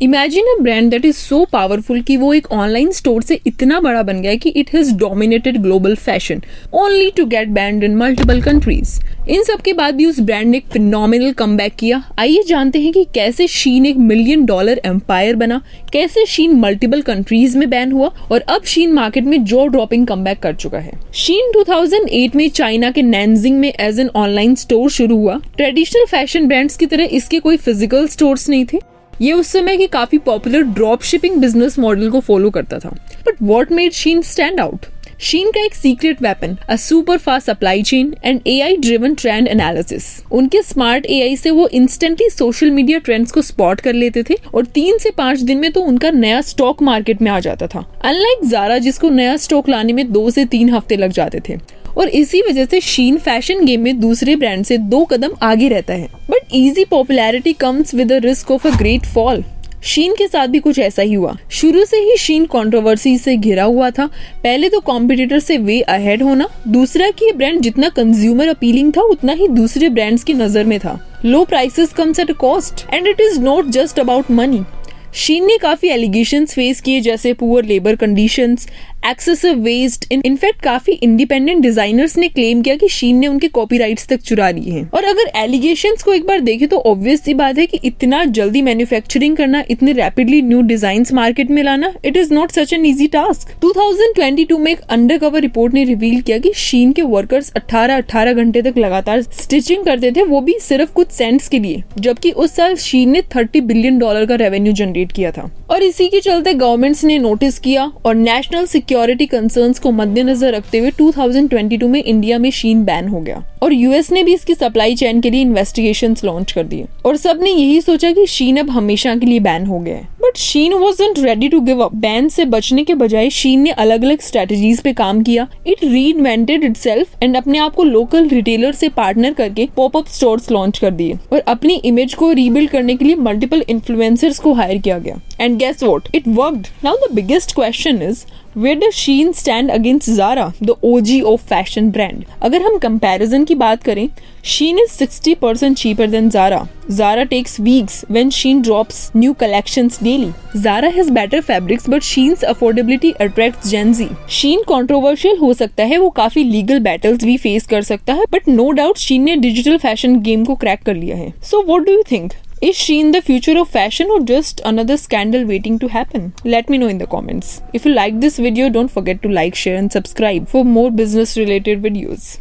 Imagine a brand that is so powerful कि वो एक ऑनलाइन स्टोर से इतना बड़ा बन गया कि it has dominated global fashion only to get banned in multiple countries. इन सब के बाद भी उस ब्रांड ने एक फिनोमिनल कमबैक किया। आइए जानते हैं कि कैसे शीन एक $1 मिलियन एम्पायर बना, कैसे शीन मल्टीपल कंट्रीज में बैन हुआ और अब शीन मार्केट में जॉ ड्रॉपिंग कमबैक कर चुका है। शीन 2008 में चाइना के नैनजिंग में एज एन ऑनलाइन स्टोर शुरू हुआ। ट्रेडिशनल फैशन ब्रांड्स की तरह इसके कोई फिजिकल स्टोर्स नहीं थे। ये उस समय की काफी popular drop shipping business model को फॉलो करता था। But what made Shein stand out? Shein का एक secret weapon, a super fast supply chain and AI driven trend analysis. उनके स्मार्ट AI से वो इंस्टेंटली सोशल मीडिया ट्रेंड्स को spot कर लेते थे और 3 से 5 दिन में तो उनका नया स्टॉक मार्केट में आ जाता था। अनलाइक ज़ारा जिसको नया स्टॉक लाने में 2 से 3 हफ्ते लग जाते थे। और इसी वजह से शीन फैशन गेम में दूसरे ब्रांड से 2 कदम आगे रहता है। But easy popularity comes with the risk of a great fall. Shein के साथ भी कुछ ऐसा ही हुआ। शुरू से ही शीन कंट्रोवर्सी से घिरा हुआ था। पहले तो कॉम्पिटिटर से वे अहेड होना, दूसरा कि ये ब्रांड जितना कंज्यूमर अपीलिंग था उतना ही दूसरे ब्रांड्स की नजर में था। Low prices comes at a cost and it is not just about money. Shein ने काफी एलिगेशंस फेस किए जैसे poor labour conditions, excessive waste. In fact काफी इंडिपेंडेंट डिजाइनर्स ने क्लेम किया कि शीन ने उनके कॉपीराइट्स तक चुरा लिए हैं। और अगर एलिगेशंस को एक बार देखें तो ऑब्वियस सी बात है कि इतना जल्दी मैन्युफैक्चरिंग करना, इतने रैपिडली न्यू डिजाइन्स मार्केट में लाना, it is not such an easy task. 2022 में एक अंडरकवर रिपोर्ट ने रिवील किया कि शीन के वर्कर्स 18 घंटे तक लगातार स्टिचिंग करते थे, वो भी सिर्फ कुछ सेंट्स के लिए, जबकि उस साल शीन ने $30 बिलियन का रेवेन्यू जनरेट किया था। और इसी के चलते गवर्नमेंट्स ने नोटिस किया और नेशनल सिक्योरिटी कंसर्न्स को मद्देनजर रखते हुए 2022 में इंडिया में शीन बैन हो गया और यूएस ने भी इसकी सप्लाई चेन के लिए इन्वेस्टिगेशंस लॉन्च कर दिए और सबने यही सोचा कि शीन अब हमेशा के लिए बैन हो गया है। But Shein wasn't ready to give up. Ban से बचने के बजाय शीन ने अलग अलग स्ट्रेटजीज पे काम किया। इट रीइन्वेंटेड इटसेल्फ एंड अपने आप को लोकल रिटेलर से पार्टनर करके पॉपअप स्टोर्स लॉन्च कर दिए और अपनी इमेज को रीबिल्ड करने के लिए मल्टीपल इन्फ्लुएंसर्स को हायर किया गया। And guess what? It worked. Now the biggest question is Where does Shein stand against Zara, the OG of fashion brand? अगर हम comparison की बात करें, Shein is 60% cheaper than Zara. Zara takes weeks when Shein drops new collections daily. Zara has better fabrics, but Shein's affordability attracts Gen Z. Shein controversial हो सकता है, वो काफी legal battles भी face कर सकता है, but no doubt Shein ने digital fashion game को crack कर लिया है. So what do you think? Is Shein the future of fashion or just another scandal waiting to happen? Let me know in the comments. If you like this video, don't forget to like, share and subscribe for more business related videos.